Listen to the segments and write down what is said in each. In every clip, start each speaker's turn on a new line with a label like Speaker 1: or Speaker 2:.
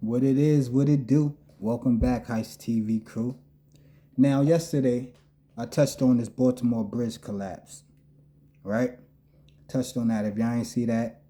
Speaker 1: What it is, what it do. Welcome back, Heist TV crew. Now, yesterday, I touched on this Baltimore bridge collapse, right? Touched on that. If y'all ain't see that,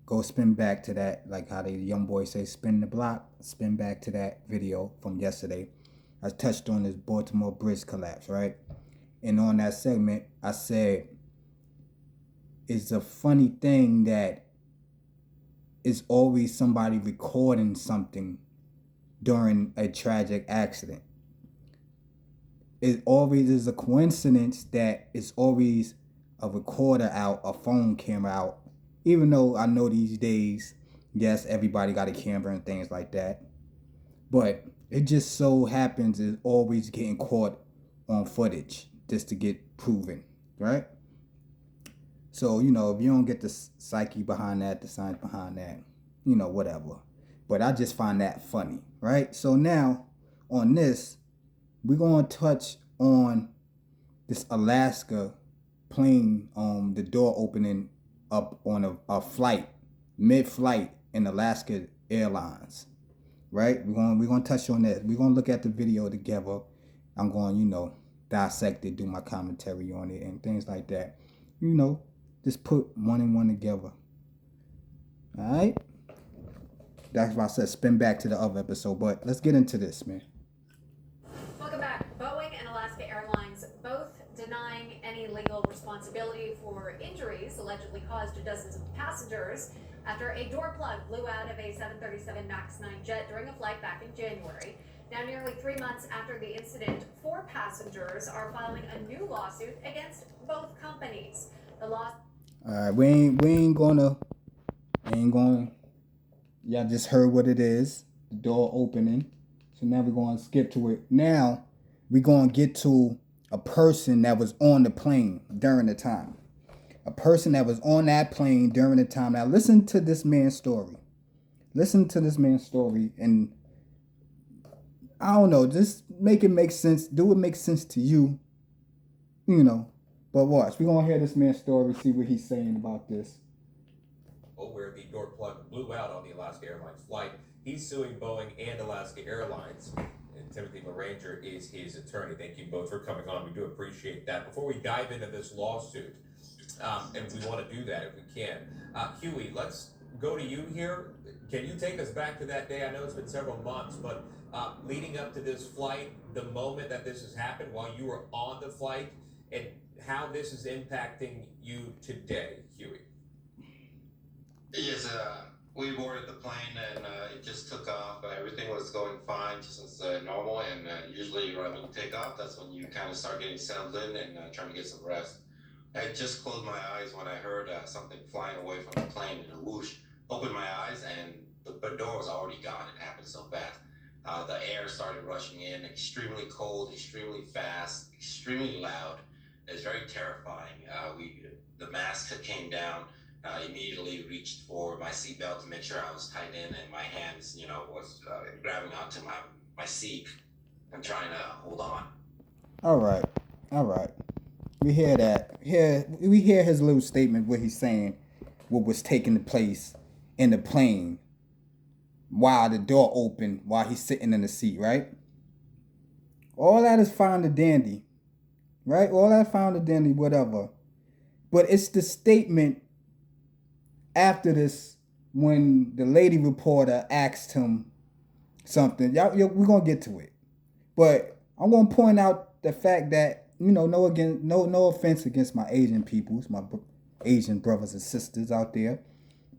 Speaker 1: go spin back to that. Like how the young boys say, spin the block, spin back to that video from yesterday. I touched on this Baltimore bridge collapse, right? And on that segment, I said, it's a funny thing that it's always somebody recording something during a tragic accident. It always is a coincidence that it's always a recorder out, a phone camera out. Even though I know these days, yes, everybody got a camera and things like that. But it just so happens it's always getting caught on footage just to get proven, right? So, if you don't get the psyche behind that, the science behind that, whatever. But I just find that funny, right? So now, on this, we're going to touch on this Alaska plane, the door opening up on a flight, mid-flight in Alaska Airlines, right? We're going to touch on that. We're going to look at the video together. I'm going, dissect it, do my commentary on it and things like that. Just put one and one together. All right? That's why I said spin back to the other episode, but let's get into this, man.
Speaker 2: Welcome back. Boeing and Alaska Airlines both denying any legal responsibility for injuries allegedly caused to dozens of passengers after a door plug blew out of a 737 MAX 9 jet during a flight back in January. Now, nearly 3 months after the incident, 4 passengers are filing a new lawsuit against both companies. The law.
Speaker 1: All right, we ain't gonna. Y'all just heard what it is. The door opening. So now we're going to skip to it. Now we're going to get to a person that was on the plane during the time. A person that was on that plane during the time. Now listen to this man's story. Listen to this man's story, and I don't know, just make it make sense. Do it make sense to you, But watch, we're going to hear this man's story, see what he's saying about this.
Speaker 3: Where the door plug blew out on the Alaska Airlines flight. He's suing Boeing and Alaska Airlines. And Timothy Laranger is his attorney. Thank you both for coming on. We do appreciate that. Before we dive into this lawsuit, and we want to do that if we can, Huey, let's go to you here. Can you take us back to that day? I know it's been several months, but leading up to this flight, the moment that this has happened while you were on the flight, and how this is impacting you today, Huey.
Speaker 4: Yes, we boarded the plane and it just took off. Everything was going fine, just as normal. And usually, right when you take off, that's when you kind of start getting settled in and trying to get some rest. I just closed my eyes when I heard something flying away from the plane in a whoosh. Opened my eyes and the door was already gone. It happened so fast. The air started rushing in, extremely cold, extremely fast, extremely loud. It was very terrifying. The mask that came down. I immediately reached for my seatbelt to make sure I was tied in, and my hands, was grabbing onto my seat and trying to hold on.
Speaker 1: All right. We hear that. We hear his little statement where he's saying what was taking place in the plane while the door opened, while he's sitting in the seat, right? All that is fine and dandy, right? All that fine and dandy, whatever. But it's the statement after this, when the lady reporter asked him something, we're gonna get to it, but I'm gonna point out the fact that no offense against my Asian peoples, my Asian brothers and sisters out there,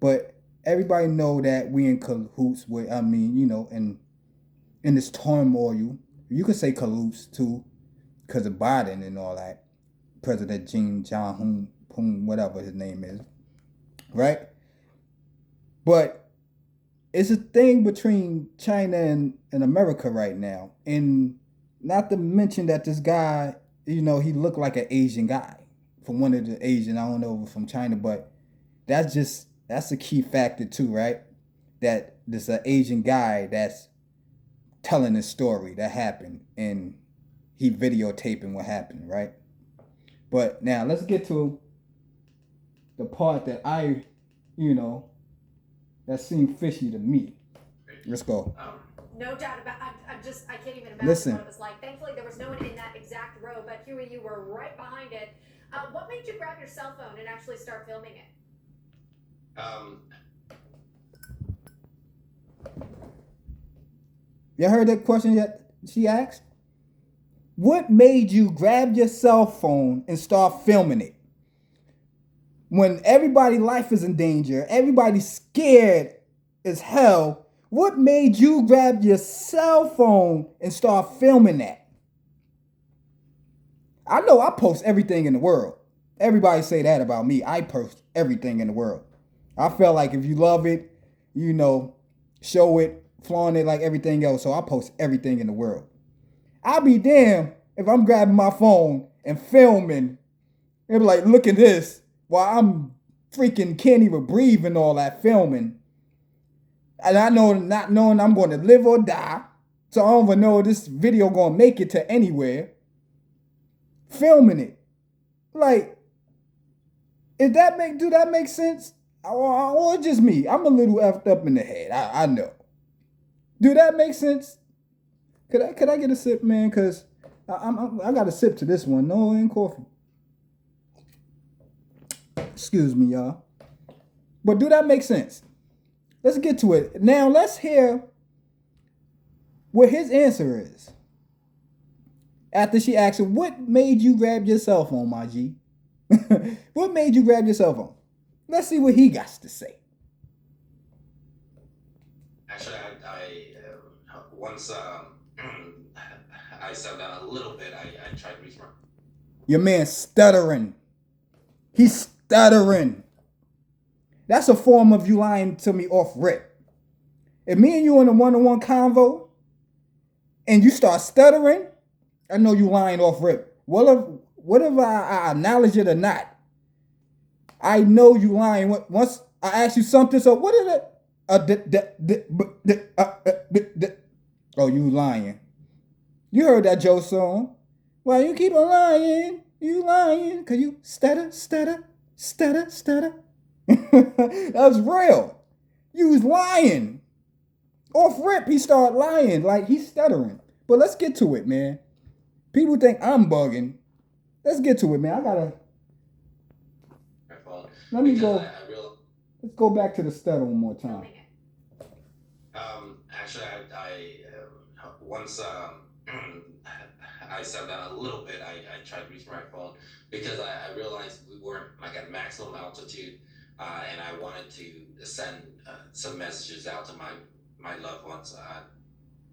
Speaker 1: but everybody know that we in cahoots with. In this turmoil, you could say cahoots too, because of Biden and all that, President Kim Jong-un, whatever his name is. Right? But it's a thing between China and America right now. And not to mention that this guy, he looked like an Asian guy. From one of the Asian, I don't know, from China, but that's a key factor too, right? That there's an Asian guy that's telling a story that happened and he videotaping what happened, right? But now let's get to the part that that seemed fishy to me. Let's go.
Speaker 2: No doubt about it. I can't even imagine
Speaker 1: Listen.
Speaker 2: what it was like. Thankfully, there was no one in that exact row, but Huey, you were right behind it. What made you grab your cell phone and actually start filming it?
Speaker 1: You heard that question that she asked? What made you grab your cell phone and start filming it? When everybody's life is in danger, everybody's scared as hell, what made you grab your cell phone and start filming that? I know I post everything in the world. Everybody say that about me. I post everything in the world. I felt like if you love it, you know, show it, flaunt it like everything else. So I post everything in the world. I'll be damned if I'm grabbing my phone and filming and be like, look at this, while I'm freaking can't even breathe and all that filming. And I know, not knowing I'm going to live or die, so I don't even know if this video going to make it to anywhere. Filming it. Like, do that make sense? Or just me? I'm a little effed up in the head. I know. Do that make sense? Could I get a sip, man? Because I got a sip to this one. No, it ain't coffee. Excuse me, y'all. But do that make sense? Let's get to it. Now, let's hear what his answer is. After she asked him, what made you grab your cell phone, my G? What made you grab your cell phone? Let's see what he got to say.
Speaker 4: Actually, once I sat down a little bit, I tried to reach my...
Speaker 1: Your man stuttering. He's stuttering. That's a form of you lying to me off rip. If me and you in a one-on-one convo and you start stuttering, I know you lying off rip. What if I acknowledge it or not? I know you lying. Once I ask you something, so what is it? Oh, you lying. You heard that Joe song. Why you keep on lying? You lying. Cause you stutter. That's real. You was lying. Off rip, he started lying. Like he's stuttering. But let's get to it, man. People think I'm bugging. Let's get to it, man. I gotta... Let me go. Let's go back to the stutter one more time.
Speaker 4: Actually, once I sat down a little bit, I tried to reach my phone because I realized we weren't like at maximum altitude, and I wanted to send some messages out to my loved ones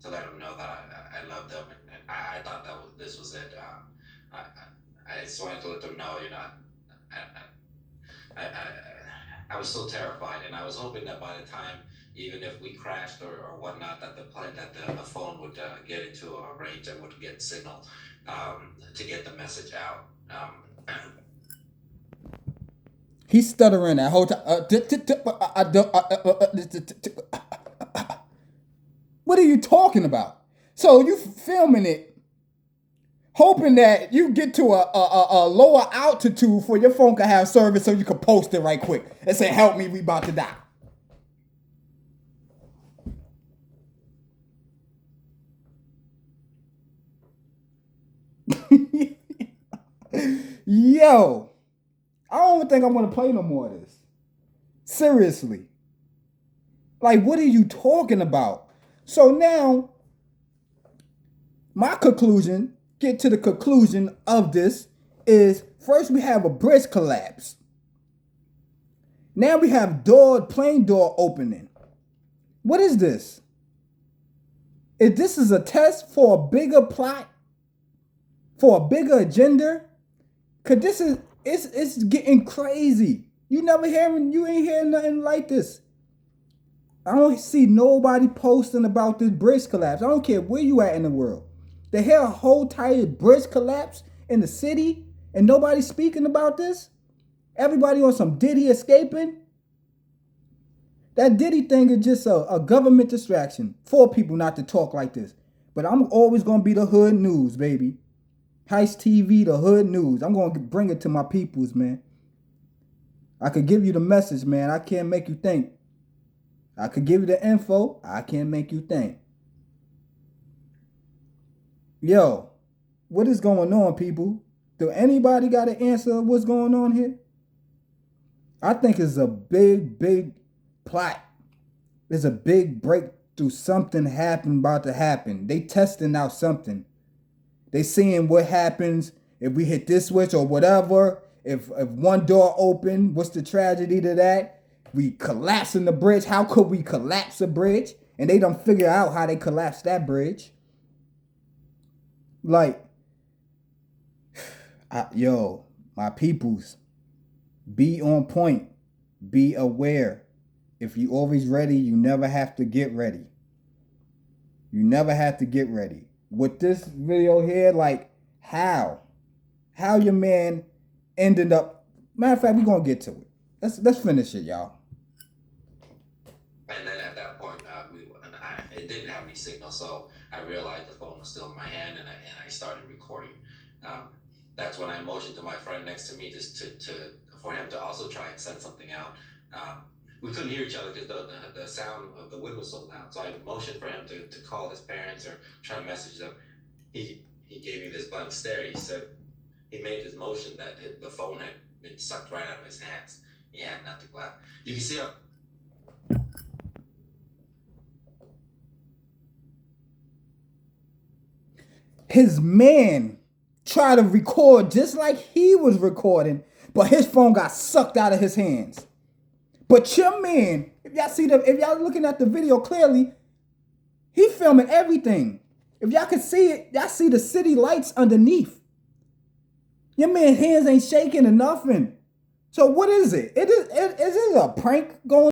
Speaker 4: to let them know that I love them, and I thought this was it. I just wanted to let them know, you know, I was so terrified, and I was hoping that by the time, even if we crashed or whatnot, that the phone would get into a range and would get signal to get the message out.
Speaker 1: He's stuttering that whole time. What are you talking about? So you filming it, hoping that you get to a lower altitude for your phone can have service so you can post it right quick and say, help me, we about to die. Yo, I don't think I'm going to play no more of this. Seriously. Like, what are you talking about? So now, my conclusion, get to the conclusion of this, is first we have a bridge collapse. Now we have plane door opening. What is this? If this is a test for a bigger plot, for a bigger agenda, cause this is it's getting crazy. You ain't hearing nothing like this. I don't see nobody posting about this bridge collapse. I don't care where you at in the world. They hear a whole entire bridge collapse in the city and nobody speaking about this. Everybody on some Diddy escaping. That Diddy thing is just a government distraction for people not to talk like this. But I'm always going to be the hood news, baby. Heist TV, the hood news. I'm going to bring it to my peoples, man. I could give you the message, man. I can't make you think. I could give you the info. I can't make you think. Yo, what is going on, people? Do anybody got an answer of what's going on here? I think it's a big, big plot. There's a big breakthrough. Something about to happen. They testing out something. They seeing what happens if we hit this switch or whatever. If one door open, what's the tragedy to that? We collapsing the bridge. How could we collapse a bridge? And they don't figure out how they collapse that bridge. Like, yo, my peoples, be on point. Be aware. If you always ready, you never have to get ready. You never have to get ready. With this video here, like, how your man ended up. Matter of fact, we're gonna get to it. Let's finish it, y'all.
Speaker 4: And then at that point, it didn't have any signal, so I realized the phone was still in my hand, and I started recording. That's when I motioned to my friend next to me just for him to also try and send something out. We couldn't hear each other because the sound of the wind was so loud. So I motioned for him to call his parents or try to message them. He gave me this blank stare. He said he made this motion that the phone had been sucked right out of his hands. He had nothing left. You can see how.
Speaker 1: His man tried to record just like he was recording, but his phone got sucked out of his hands. But your man, if y'all looking at the video clearly, he filming everything. If y'all can see it, y'all see the city lights underneath. Your man's hands ain't shaking or nothing. So what is it? Is it a prank going